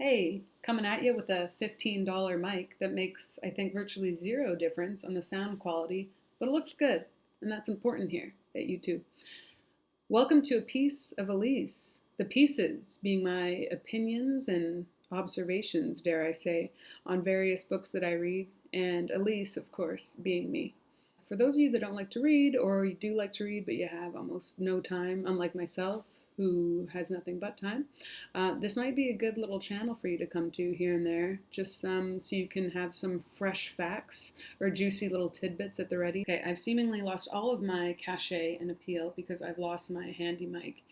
Hey, coming at you with a $15 mic that makes, I think, virtually zero difference on the sound quality, but it looks good, and that's important here at YouTube. Welcome to A Piece of Elise. The pieces being my opinions and observations, dare I say, on various books that I read, and Elise, of course, being me. For those of you that don't like to read, or you do like to read but you have almost no time, unlike myself, who has nothing but time, this might be a good little channel for you to come to here and there, just so you can have some fresh facts or juicy little tidbits at the ready. Okay, I've seemingly lost all of my cachet and appeal because I've lost my handy mic.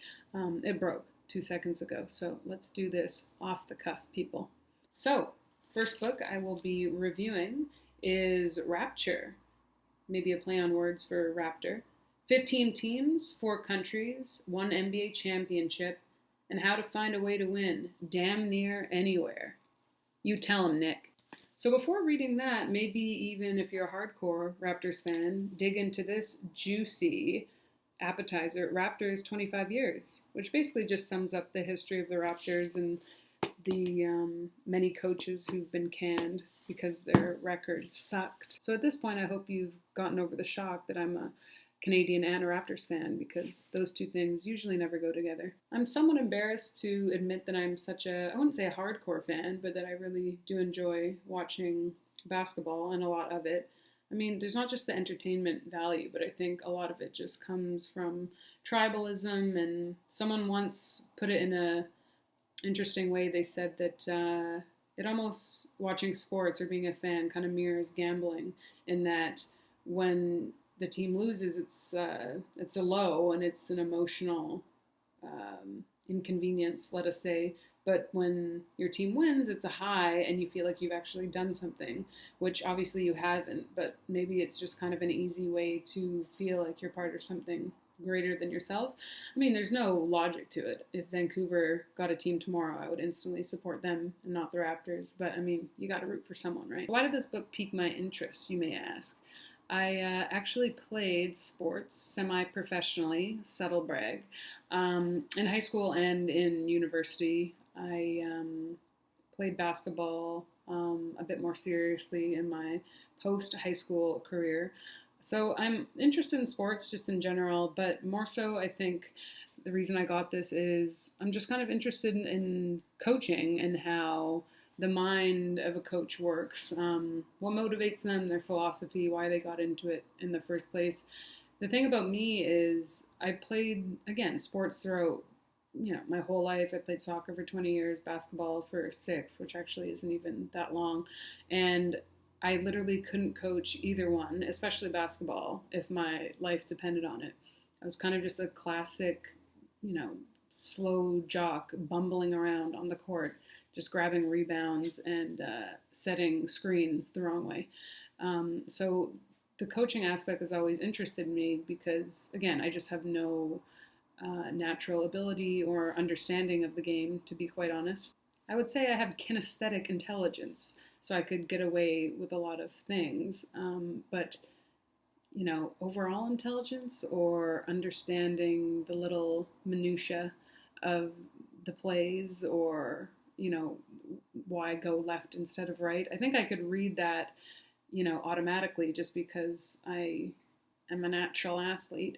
It broke 2 seconds ago, so let's do this off the cuff, people. So, first book I will be reviewing is Rapture, maybe a play on words for Raptor. 15 teams, 4 countries, 1 NBA championship, and how to find a way to win damn near anywhere. You tell him, Nick. So before reading that, maybe even if you're a hardcore Raptors fan, dig into this juicy appetizer, Raptors 25 years, which basically just sums up the history of the Raptors and the many coaches who've been canned because their records sucked. So at this point, I hope you've gotten over the shock that I'm a Canadian and a Raptors fan, because those two things usually never go together. I'm somewhat embarrassed to admit that I'm such a, I wouldn't say a hardcore fan, but that I really do enjoy watching basketball and a lot of it. I mean, there's not just the entertainment value, but I think a lot of it just comes from tribalism, and someone once put it in a interesting way. They said that it almost, watching sports or being a fan, kind of mirrors gambling, in that when the team loses, it's a low and it's an emotional inconvenience, let us say. But when your team wins, it's a high and you feel like you've actually done something, which obviously you haven't, but maybe it's just kind of an easy way to feel like you're part of something greater than yourself. I mean, there's no logic to it. If Vancouver got a team tomorrow, I would instantly support them and not the Raptors. But I mean, you got to root for someone, right? Why did this book pique my interest, you may ask? I actually played sports semi-professionally, subtle brag, in high school and in university. I played basketball a bit more seriously in my post-high school career. So I'm interested in sports just in general, but more so I think the reason I got this is I'm just kind of interested in coaching and how the mind of a coach works, what motivates them, their philosophy, why they got into it in the first place. The thing about me is I played, again, sports throughout, my whole life. I played soccer for 20 years, basketball for 6, which actually isn't even that long. And I literally couldn't coach either one, especially basketball, if my life depended on it. I was kind of just a classic, slow jock bumbling around on the court, just grabbing rebounds and setting screens the wrong way. So the coaching aspect has always interested me because, again, I just have no natural ability or understanding of the game, to be quite honest. I would say I have kinesthetic intelligence, so I could get away with a lot of things. But, overall intelligence or understanding the little minutia of the plays, or why go left instead of right. I think I could read that, automatically, just because I am a natural athlete.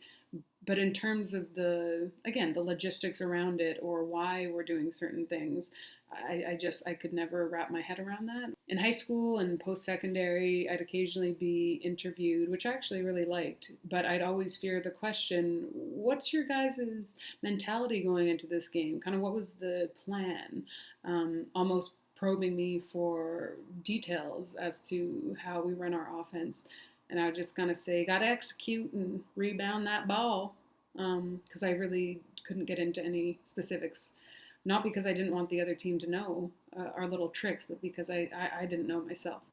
But in terms of the logistics around it, or why we're doing certain things, I could never wrap my head around that. In high school and post-secondary, I'd occasionally be interviewed, which I actually really liked, but I'd always fear the question, what's your guys' mentality going into this game? Kind of what was the plan? Almost probing me for details as to how we run our offense. And I would just kind of say, got to execute and rebound that ball, because I really couldn't get into any specifics. Not because I didn't want the other team to know our little tricks, but because I didn't know myself.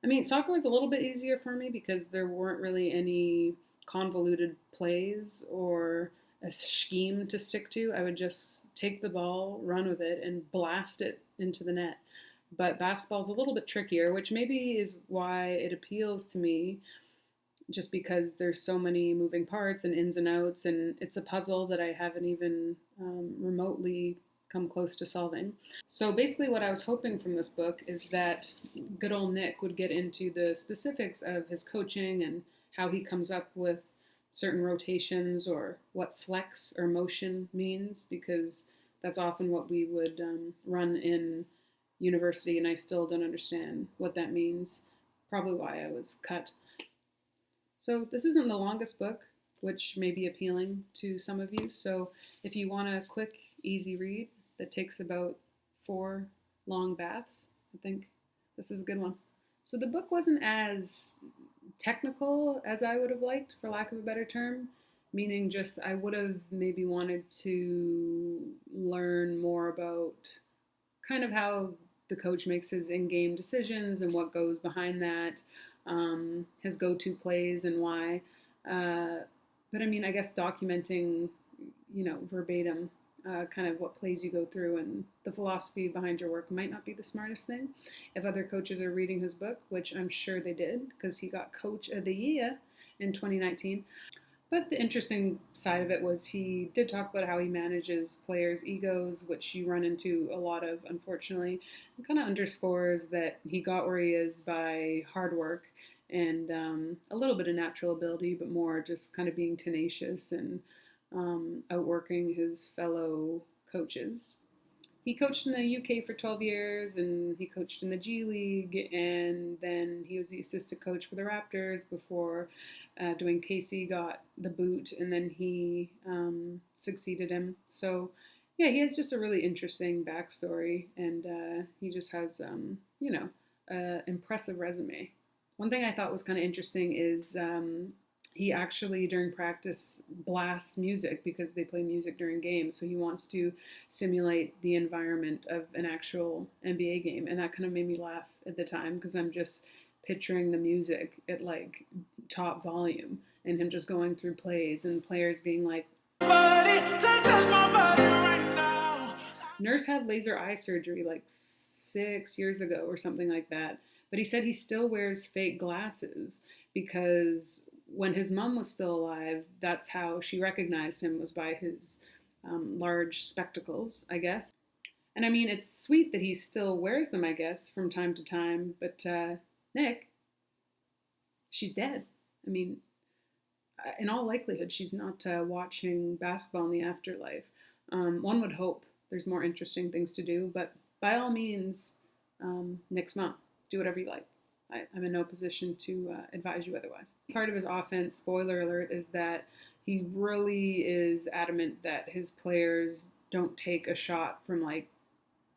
I mean, soccer was a little bit easier for me because there weren't really any convoluted plays or a scheme to stick to. I would just take the ball, run with it, and blast it into the net. But basketball's a little bit trickier, which maybe is why it appeals to me, just because there's so many moving parts and ins and outs, and it's a puzzle that I haven't even remotely come close to solving. So basically, what I was hoping from this book is that good old Nick would get into the specifics of his coaching and how he comes up with certain rotations or what flex or motion means, because that's often what we would run in university, and I still don't understand what that means. Probably why I was cut. So this isn't the longest book, which may be appealing to some of you. So if you want a quick, easy read that takes about 4 long baths, I think this is a good one. So the book wasn't as technical as I would have liked, for lack of a better term, meaning just I would have maybe wanted to learn more about kind of how the coach makes his in-game decisions and what goes behind that, his go-to plays and why. But I mean, I guess documenting, verbatim, kind of what plays you go through and the philosophy behind your work might not be the smartest thing. If other coaches are reading his book, which I'm sure they did, because he got Coach of the Year in 2019. But the interesting side of it was he did talk about how he manages players' egos, which you run into a lot of, unfortunately. It kind of underscores that he got where he is by hard work and a little bit of natural ability, but more just kind of being tenacious and outworking his fellow coaches. He coached in the UK for 12 years, and he coached in the G League, and then he was the assistant coach for the Raptors before Dwayne Casey got the boot, and then he succeeded him. So, yeah, he has just a really interesting backstory, and he just has, impressive resume. One thing I thought was kind of interesting is he actually, during practice, blasts music because they play music during games. So he wants to simulate the environment of an actual NBA game. And that kind of made me laugh at the time because I'm just picturing the music at like top volume and him just going through plays and players being like, Nurse had laser eye surgery like 6 years ago or something like that. But he said he still wears fake glasses because when his mom was still alive, that's how she recognized him, was by his large spectacles, I guess. And I mean, it's sweet that he still wears them, I guess, from time to time. But Nick, she's dead. I mean, in all likelihood, she's not watching basketball in the afterlife. One would hope there's more interesting things to do. But by all means, Nick's mom, do whatever you like. I'm in no position to advise you otherwise. Part of his offense, spoiler alert, is that he really is adamant that his players don't take a shot from like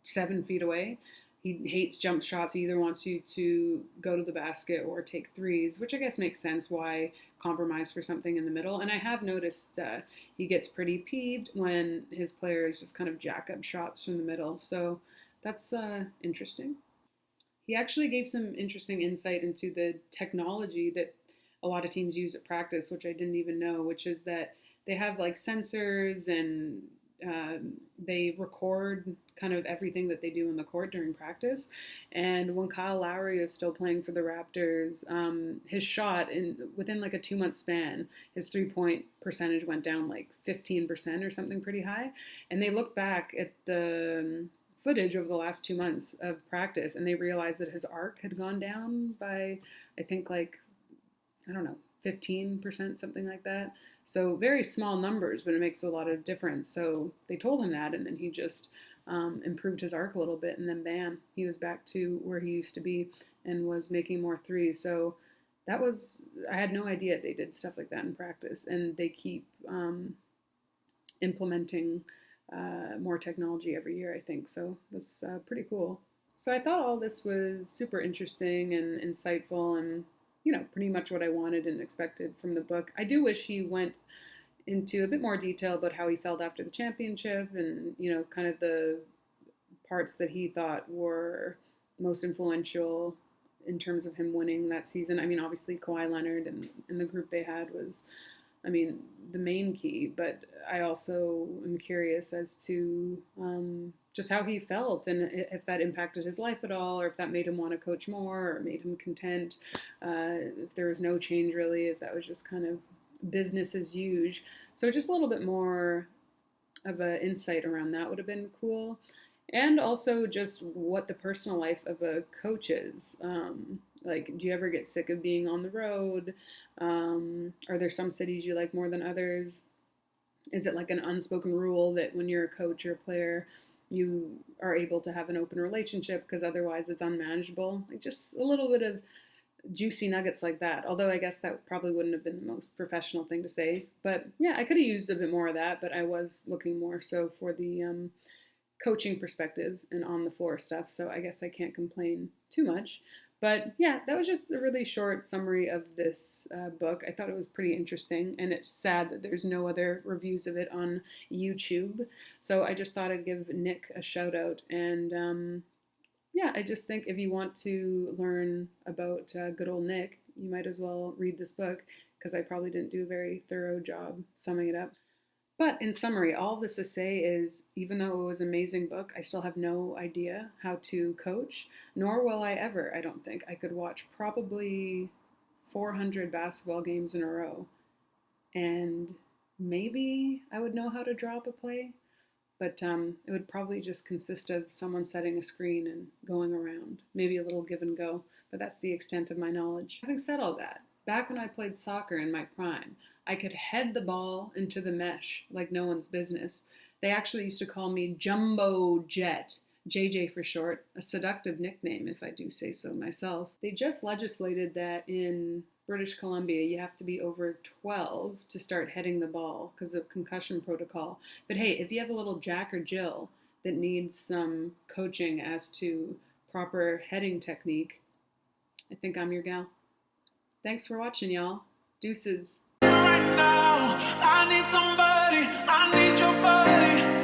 7 feet away. He hates jump shots. He either wants you to go to the basket or take threes, which I guess makes sense. Why compromise for something in the middle? And I have noticed he gets pretty peeved when his players just kind of jack up shots from the middle. So that's interesting. He actually gave some interesting insight into the technology that a lot of teams use at practice, which I didn't even know, which is that they have like sensors and they record kind of everything that they do in the court during practice. And when Kyle Lowry was still playing for the Raptors, his shot within like a 2-month span, his 3-point percentage went down like 15% or something pretty high. And they looked back at the footage over the last 2 months of practice, and they realized that his arc had gone down by, I think, 15%, something like that. So very small numbers, but it makes a lot of difference. So they told him that, and then he just improved his arc a little bit, and then bam, he was back to where he used to be and was making more threes. So I had no idea they did stuff like that in practice, and they keep implementing more technology every year, I think. So that's pretty cool. So I thought all this was super interesting and insightful and, pretty much what I wanted and expected from the book. I do wish he went into a bit more detail about how he felt after the championship and, kind of the parts that he thought were most influential in terms of him winning that season. I mean, obviously Kawhi Leonard and the group they had was, the main key, but I also am curious as to just how he felt and if that impacted his life at all, or if that made him want to coach more or made him content, if there was no change really, if that was just kind of business as usual. So just a little bit more of an insight around that would have been cool. And also just what the personal life of a coach is. Like, do you ever get sick of being on the road? Are there some cities you like more than others? Is it like an unspoken rule that when you're a coach or a player, you are able to have an open relationship because otherwise it's unmanageable? Like, just a little bit of juicy nuggets like that. Although I guess that probably wouldn't have been the most professional thing to say. But yeah, I could have used a bit more of that, but I was looking more so for the coaching perspective and on the floor stuff. So I guess I can't complain too much. But yeah, that was just a really short summary of this book. I thought it was pretty interesting, and it's sad that there's no other reviews of it on YouTube. So I just thought I'd give Nick a shout out. And yeah, I just think if you want to learn about good old Nick, you might as well read this book because I probably didn't do a very thorough job summing it up. But in summary, all of this to say is even though it was an amazing book, I still have no idea how to coach, nor will I ever, I don't think. I could watch probably 400 basketball games in a row, and maybe I would know how to draw up a play, but it would probably just consist of someone setting a screen and going around, maybe a little give and go, but that's the extent of my knowledge. Having said all that, back when I played soccer in my prime, I could head the ball into the mesh like no one's business. They actually used to call me Jumbo Jet, JJ for short, a seductive nickname if I do say so myself. They just legislated that in British Columbia you have to be over 12 to start heading the ball because of concussion protocol. But hey, if you have a little Jack or Jill that needs some coaching as to proper heading technique, I think I'm your gal. Thanks for watching, y'all. Deuces. Right now, I need somebody, I need your body.